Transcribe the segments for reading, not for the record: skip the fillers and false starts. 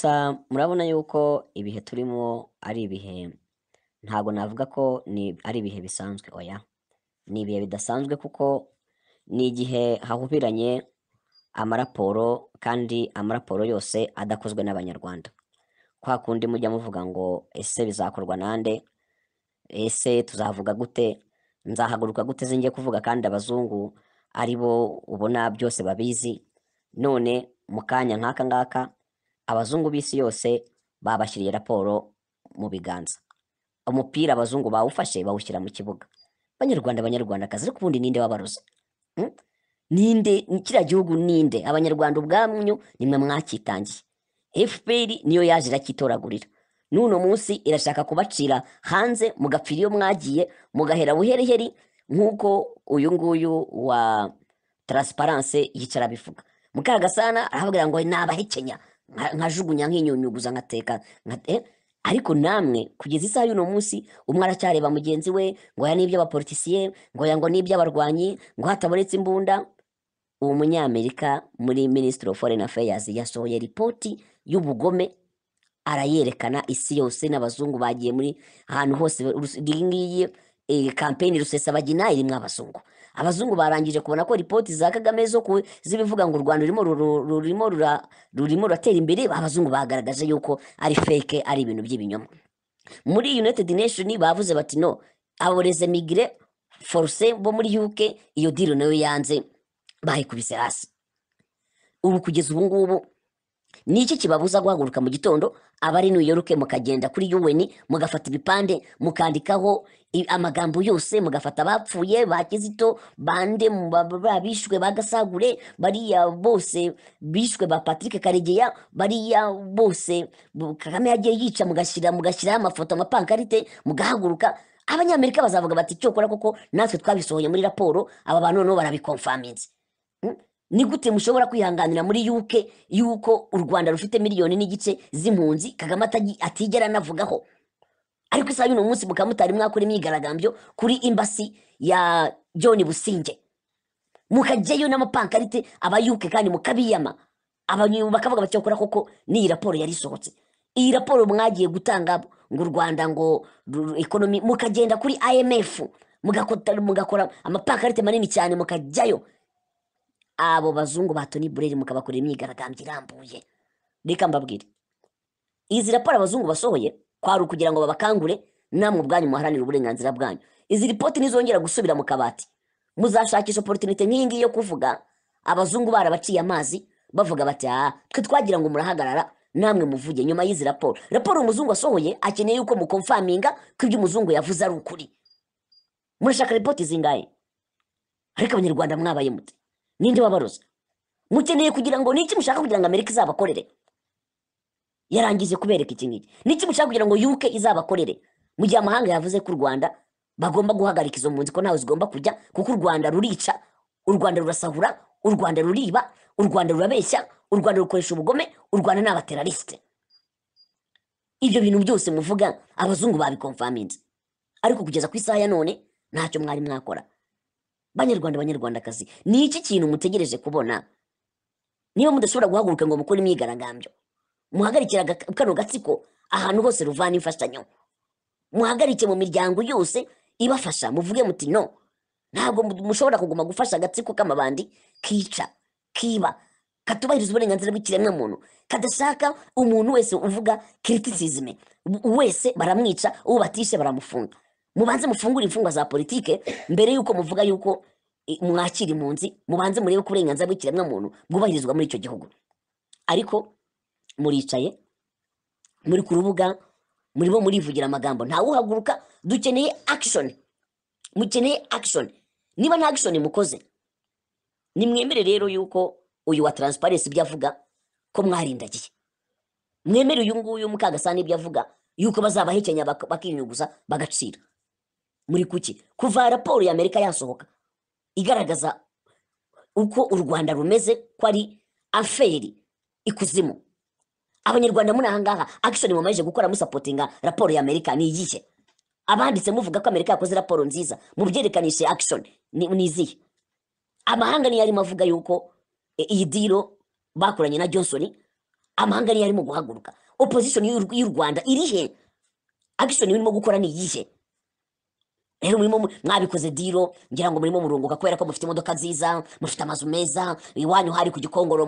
Gusa murabona yuko ibihe turimo ari ibihe ntago navuga ko ari ibihe bisanzwe oya. Ni ibihe bidasanzwe kuko ni igihe hahubiranye amaraporo kandi amaraporo yose adakozwe n'Abanyarwanda. Kwa kundi mujya muvuga ngo ese bizakorwa nande? Ese tuzavuga gute? Nzahaguruka gute zingiye kuvuga kandi abazungu ari bo ubona byose babizi? None mu kanya nk'aka ngaka abazungu b'isi yose babashyiriye raporo mu biganza. Umupira abazungu bawufashe bawushyira mu kibuga. Banyarwanda banyarwandakazi, ariko ubundi ninde wabaroze? Ninde kiriya gihugu ninde? Abanyarwanda ubwamyu nimwe mwakitangiye. FPR niyo yaje irakitoragurira. Nuno munsi irashaka kubacira hanze mugapfira iyo mwagiye mugahera buhereheri nk'uko uyu nguyu wa Transparence yicara bivuga. Mukagasana aravuga ngo nabahekenya nkajugunya nk'inyunyuguza nkateka ariko namwe kugeza isaha y'uno munsi umwe aracyareba mugenzi we ngo ya nibyo abapolitisiye ngo ya ngo nibyo abarwanyi ngo hatabonetse imbunda. Uwo munyamerika muri Ministry of Foreign Affairs yasohoye ripoti y'ubugome arayerekana isi yose n'abazungu bagiye muri ahantu hose ngiyi campaign Rusesabagina irimwe abazungu. Abazungu barangije kubona ko ripoti za Kagame zo zibivuga ngo u Rwanda rurimo ruratera imbere. Abazungu bagaragaje yuko ari fake, ari ibintu by'ibinyoma. Muri United Nations bavuze bati no, aboreze migre force bo muri UK iyo deal nayo yanze bahikubise hasi. Ubu kugeza ubu ngubu niki kibabuza guhaguruka mu gitondo abari New York mukagenda kuri UN mugafata ibipande mukandikaho amagambo yose mugafata abapfuye ba Kizito bande babishwe bagasagure bariya bose bishwe ba Patrick Karegeya bariya bose Kagame yagiye yica mugashyira amafoto amapankarite mugahaguruka. Abanyamerika bazavuga bati cyokora koko natwe twabisohoye muri raporo aba bantu no barabikonfaminze. Ni gute mushobora kwihanganira muri UK yuko u Rwanda rufite miliyoni n'igice z'impunzi Kagame atigera navugaho? Ariko isaha y'uno munsi mukamutari mwakora imyigaragambyo kuri embassy ya John Businge mukajyayo n'amapankarite aba UK kandi mukabiyama abanyu bakavuga bacyokora koko ni raporo yari isohotse. Iyi raporo mwagiye gutanga ngo u Rwanda ngo economy mukagenda kuri IMF mugakora amapankarite manini cyane mukajyayo. Abo bazungu ba Tony Blair mukabakorera imyigaragambyo irambuye. Reka mbabwire, izi raporo abazungu basohoye kwari kugira ngo babakangure namwe ubwanyu muharanira uburenganzira bwanyu. Izi report nizongera gusubira mu kabati muzashakisha opportunity nk'ingi yo kuvuga abazungu barabaciye amazi bavuga bati twe twagira ngo murahagarara namwe muvuge nyuma y'izi raporo umuzungu asohoye akeneye yuko mukonfaminga ko ibyo umuzungu yavuze ari ukuri. Murashaka report zingaye? Ariko abanyarwanda mwabaye mute? Ninde wabaroza? Mukeneye kugira ngo niki mushaka kugira ngo Amerika izabakorere? Yarangije kubereka iki ngiki. Niki mushaka kugira ngo UK izabakorere? Mu gihe amahanga yavuze ko u Rwanda bagomba guhagarika izo mpunzi ko ntawe zigomba kujya kuko u Rwanda rurica, u Rwanda rurasahura, u Rwanda ruriba, u Rwanda rurabeshya, u Rwanda rukoresha ubugome, u Rwanda n'abateroriste. Ibyo bintu byose muvuga abazungu babikonfaminze. Ariko kugeza ku isaha ya none ntacyo mwari mwakora. Banyarwanda banyarwandakazi, ni iki kintu mutegereje kubona? Niba mudashobora guhaguruka ngo mukore imyigaragambyo muhagarikira kano gatsiko ahantu hose ruvana imfashanyo, muhagarike mu miryango yose ibafasha muvuge muti no, ntabwo mushobora kuguma gufasha agatsiko k'amabandi kica kiba katubahiriza uburenganzira bw'ikiremwa muntu kadashaka umuntu wese uvuga criticism wese baramwica ubatishe baramufunga. Mubanze mufungura imfungwa za politike mbere yuko muvuga yuko mwakira impunzi, mubanze murebe ko uburenganzira bw'ikiremwa muntu bwubahirizwa muri icyo gihugu. Ariko muricaye muri ku rubuga muribo murivugira amagambo nta uhaguruka. Dukeneye action, mukeneye action. Niba nta action mukoze nimwemere rero yuko uyu wa Transparency ibyo avuga ko mwarindagiye. Mwemere uyu nguyu Mukagasana ibyo avuga yuko bazabahekenya bakinyuguza bagacira. Muri kuki kuva raporo ya Amerika yasohoka igaragaza uko u Rwanda rumeze ko ari aferi ikuzimu. Abanyarwanda muri ahangaha action mumaje gukora musupportinga raporo ya Amerika ni iyihe? Abanditse muvuga ko Amerika yakoze raporo nziza mubyerekaniše action ni izihe? Amahanga ni yari mavuga yuko iyi deal bakoranye na Johnson amahanga niyo arimo guhaguruka. Opposition y'u Rwanda iri he? Action irimo gukora ni iyihe? Rero murimo mwabikoze diro, ngira ngo murimo murunguka kubera ko mufite imodoka nziza, mufite amazu meza, iwanyu hari ku Gikongoro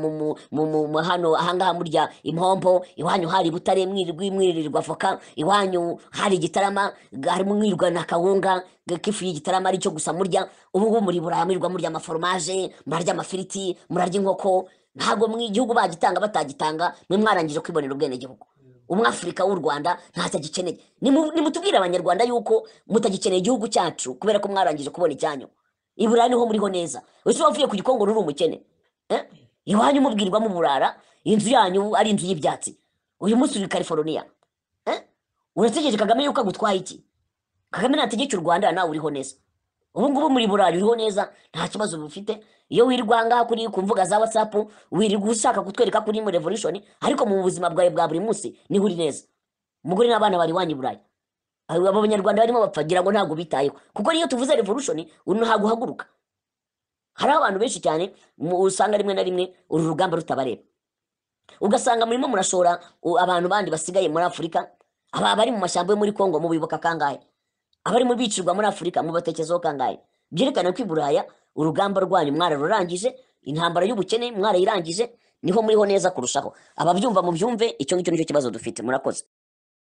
hano ahangaha murya impombo, iwanyu hari Butare mwirirwa voka, iwanyu hari Gitarama harimo mwirwa na kawunga k'ifu y'Igitarama ari cyo gusa murya. Ubu ngubu muri Buraya mwirirwa murya amaforomaje, murarya amafiriti, murarya inkoko. Ntabwo mu gihugu bagitanga batagitanga, mwe mwarangije kwibonera ubwene gihugu. Umwafurika w'u Rwanda ntacyo agikeneye. Nimutubwire abanyarwanda yuko mutagikeneye igihugu cyacu kubera ko mwarangije kubona icyanyu. I Burayi niho muriho neza. Wese wavuye ku Gikongoro uri umukene. Iwanyu mubwirwa mu burara, inzu yanyu ari inzu y'ibyatsi. Uyu munsi uri California. Urategereje Kagame yuko agutwaye iki? Kagame nategeka u Rwanda nawe uriho neza. Ubu ngubu muri Burayi uriho neza, nta kibazo bufite. Iyo wirirwa ngaha kuri ku mvuga za WhatsApp, wirirwa ushaka kutwereka kuri mu revolution, ariko mu buzima bwawe bwa buri munsi niho uri neza. Umugore n'abana bari wanyu Burayi. Abo Abanyarwanda barimo bapfagira ngo ntago bitayeho. Kuko niyo tuvuze revolution, ntago haguruka. Hari abantu benshi cyane usanga rimwe na rimwe uru rugamba rutabareba. Ugasanga murimo murashora abantu bandi basigaye muri Afurika, bari mu mashyamba yo muri Kongo mubibuka kangahe? Abari mu bicirwa muri Afurika mubatekerezaho kangahe? Byerekana ko i Buraya urugamba rwanyu mwararurangije, intambara y'ubukene mwarayirangije, niho muriho neza kurushaho. Ababyumva mu byumve, icyo ngicyo nicyo kibazo dufite. Murakoze.